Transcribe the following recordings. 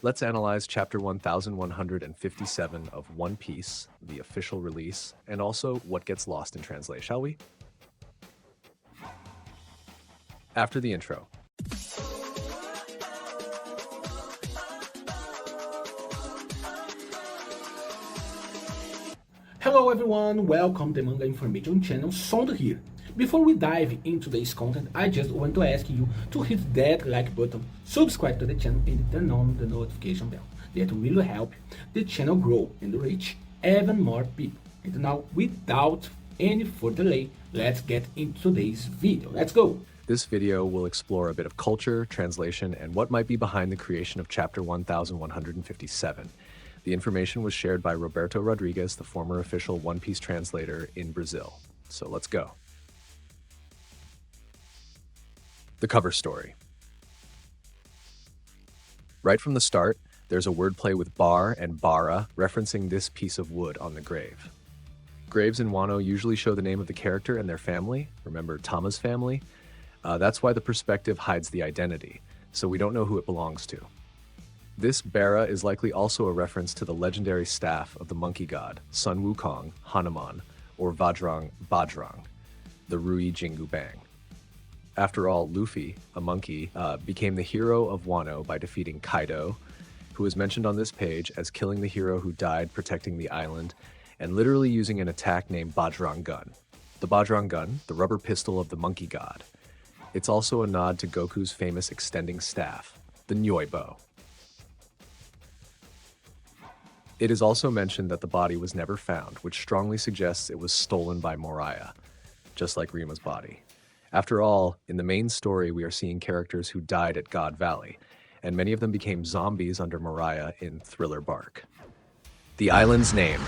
Let's analyze Chapter 1157 of One Piece, the official release, and also what gets lost in translation, shall we? After the intro. Hello everyone, welcome to the Manga Information channel, Sondo here. Before we dive into this content, I just want to ask you to hit that like button, subscribe to the channel and turn on the notification bell. That will help the channel grow and reach even more people. And now, without any further delay, let's get into today's video. Let's go! This video will explore a bit of culture, translation, and what might be behind the creation of Chapter 1157. The information was shared by Roberto Rodriguez, the former official One Piece translator in Brazil. So let's go. The cover story. Right from the start, there's a wordplay with bar and bara, referencing this piece of wood on the grave. Graves in Wano usually show the name of the character and their family. Remember Tama's family? That's why the perspective hides the identity, so we don't know who it belongs to. This bara is likely also a reference to the legendary staff of the monkey god, Sun Wukong, Hanuman, or Vajrang Bajrang, the Rui Jingu Bang. After all, Luffy, a monkey, became the hero of Wano by defeating Kaido, who is mentioned on this page as killing the hero who died protecting the island, and literally using an attack named Bajrang Gun. The Bajrang Gun, the rubber pistol of the monkey god. It's also a nod to Goku's famous extending staff, the Nyoi Bow. It is also mentioned that the body was never found, which strongly suggests it was stolen by Moriah, just like Rima's body. After all, in the main story, we are seeing characters who died at God Valley, and many of them became zombies under Moriah in Thriller Bark. The island's name.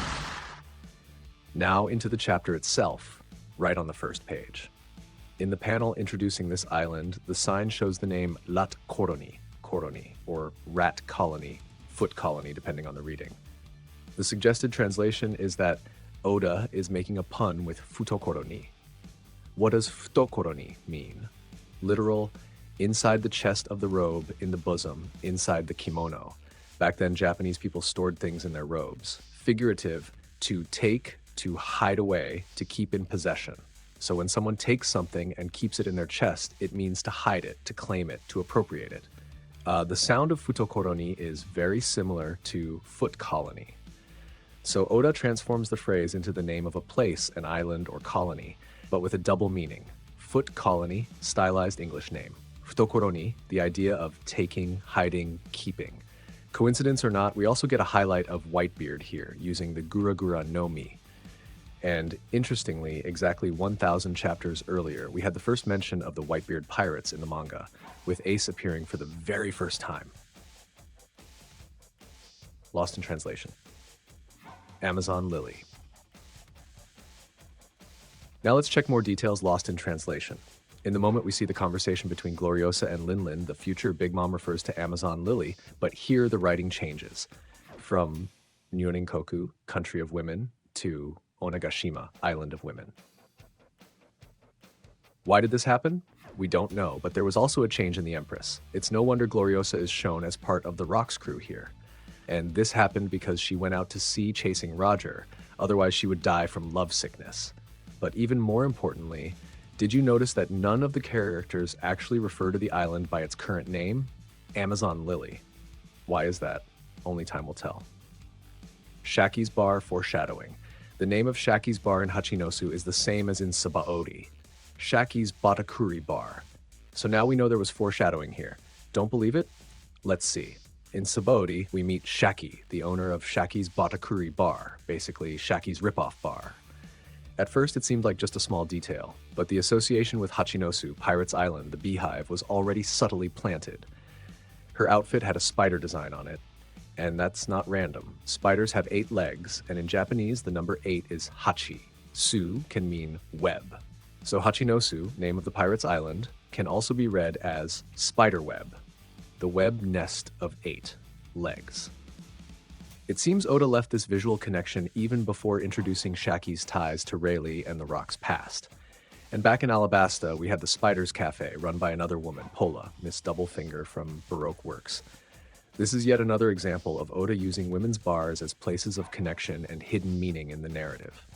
Now into the chapter itself, right on the first page. In the panel introducing this island, the sign shows the name Lat Koroni, or Rat Colony, Foot Colony, depending on the reading. The suggested translation is that Oda is making a pun with futokoroni. What does futokoroni mean? Literal, inside the chest of the robe, in the bosom, inside the kimono. Back then, Japanese people stored things in their robes. Figurative, to take, to hide away, to keep in possession. So when someone takes something and keeps it in their chest, it means to hide it, to claim it, to appropriate it. The sound of futokoroni is very similar to foot colony. So Oda transforms the phrase into the name of a place, an island, or colony, but with a double meaning. Foot colony, stylized English name. Futokoroni, the idea of taking, hiding, keeping. Coincidence or not, we also get a highlight of Whitebeard here, using the Gura Gura no Mi. And interestingly, exactly 1,000 chapters earlier, we had the first mention of the Whitebeard pirates in the manga, with Ace appearing for the very first time. Lost in translation. Amazon Lily. Now let's check more details lost in translation. In the moment we see the conversation between Gloriosa and Linlin, the future Big Mom refers to Amazon Lily, but here the writing changes. From Nyoninkoku, Country of Women, to Onagashima, Island of Women. Why did this happen? We don't know, but there was also a change in the Empress. It's no wonder Gloriosa is shown as part of the Rocks crew here. And this happened because she went out to sea chasing Roger, otherwise she would die from love sickness. But even more importantly, did you notice that none of the characters actually refer to the island by its current name? Amazon Lily. Why is that? Only time will tell. Shaki's Bar foreshadowing. The name of Shaki's Bar in Hachinosu is the same as in Sabaody. Shaki's Batakuri Bar. So now we know there was foreshadowing here. Don't believe it? Let's see. In Sabaody, we meet Shaki, the owner of Shaki's Batakuri Bar, basically Shaki's ripoff bar. At first it seemed like just a small detail, but the association with Hachinosu, Pirate's Island, the beehive, was already subtly planted. Her outfit had a spider design on it, and that's not random. Spiders have 8 legs, and in Japanese the number 8 is Hachi. Su can mean web. So Hachinosu, name of the Pirate's Island, can also be read as spider web. The web nest of 8 legs. It seems Oda left this visual connection even before introducing Shaki's ties to Rayleigh and the Rock's past. And back in Alabasta, we had the Spiders Cafe, run by another woman, Pola, Miss Doublefinger from Baroque Works. This is yet another example of Oda using women's bars as places of connection and hidden meaning in the narrative.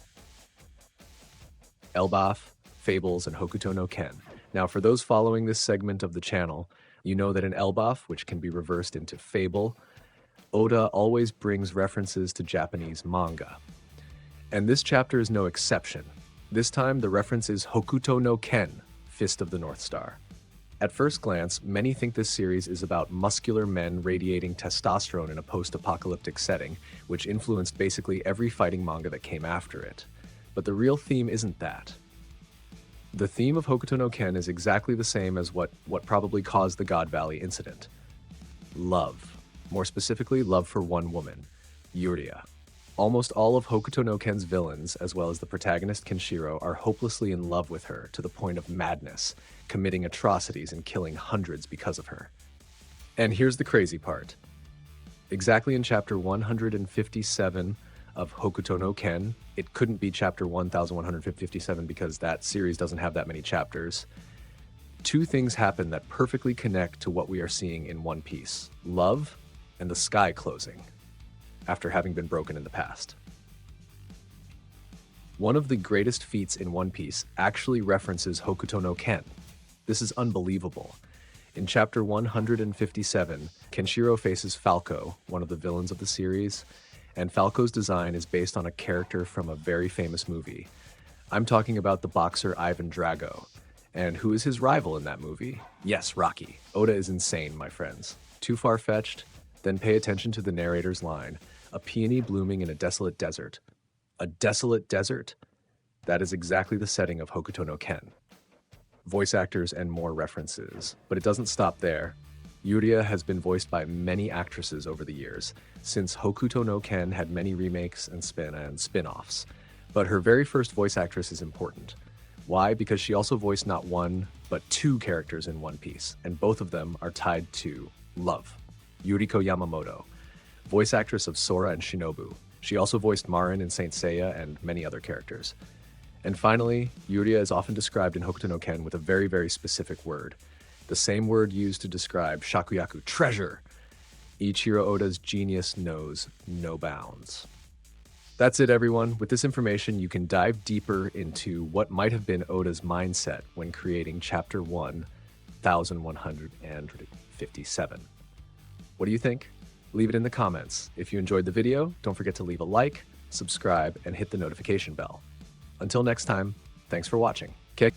Elbaf, Fables, and Hokuto no Ken. Now, for those following this segment of the channel, you know that in Elbaf, which can be reversed into Fable, Oda always brings references to Japanese manga. And this chapter is no exception. This time, the reference is Hokuto no Ken, Fist of the North Star. At first glance, many think this series is about muscular men radiating testosterone in a post-apocalyptic setting, which influenced basically every fighting manga that came after it. But the real theme isn't that. The theme of Hokuto no Ken is exactly the same as what probably caused the God Valley incident. Love. More specifically, love for one woman, Yuria. Almost all of Hokuto no Ken's villains, as well as the protagonist Kenshiro, are hopelessly in love with her to the point of madness, committing atrocities and killing hundreds because of her. And here's the crazy part. Exactly in chapter 157 of Hokuto no Ken, it couldn't be chapter 1157 because that series doesn't have that many chapters. Two things happen that perfectly connect to what we are seeing in One Piece: love and the sky closing, after having been broken in the past. One of the greatest feats in One Piece actually references Hokuto no Ken. This is unbelievable. In chapter 157, Kenshiro faces Falco, one of the villains of the series, and Falco's design is based on a character from a very famous movie. I'm talking about the boxer Ivan Drago. And who is his rival in that movie? Yes, Rocky. Oda is insane, my friends. Too far-fetched? Then pay attention to the narrator's line: a peony blooming in a desolate desert. A desolate desert? That is exactly the setting of Hokuto no Ken. Voice actors and more references. But it doesn't stop there. Yuria has been voiced by many actresses over the years, since Hokuto no Ken had many remakes and spin-offs. But her very first voice actress is important. Why? Because she also voiced not one, but two characters in One Piece, and both of them are tied to love. Yuriko Yamamoto, voice actress of Sora and Shinobu. She also voiced Marin in Saint Seiya and many other characters. And finally, Yuria is often described in Hokuto no Ken with a very, very specific word. The same word used to describe Shakuyaku, treasure. Ichiro Oda's genius knows no bounds. That's it, everyone. With this information, you can dive deeper into what might have been Oda's mindset when creating Chapter 1157. What do you think? Leave it in the comments. If you enjoyed the video, don't forget to leave a like, subscribe, and hit the notification bell. Until next time, thanks for watching. Okay?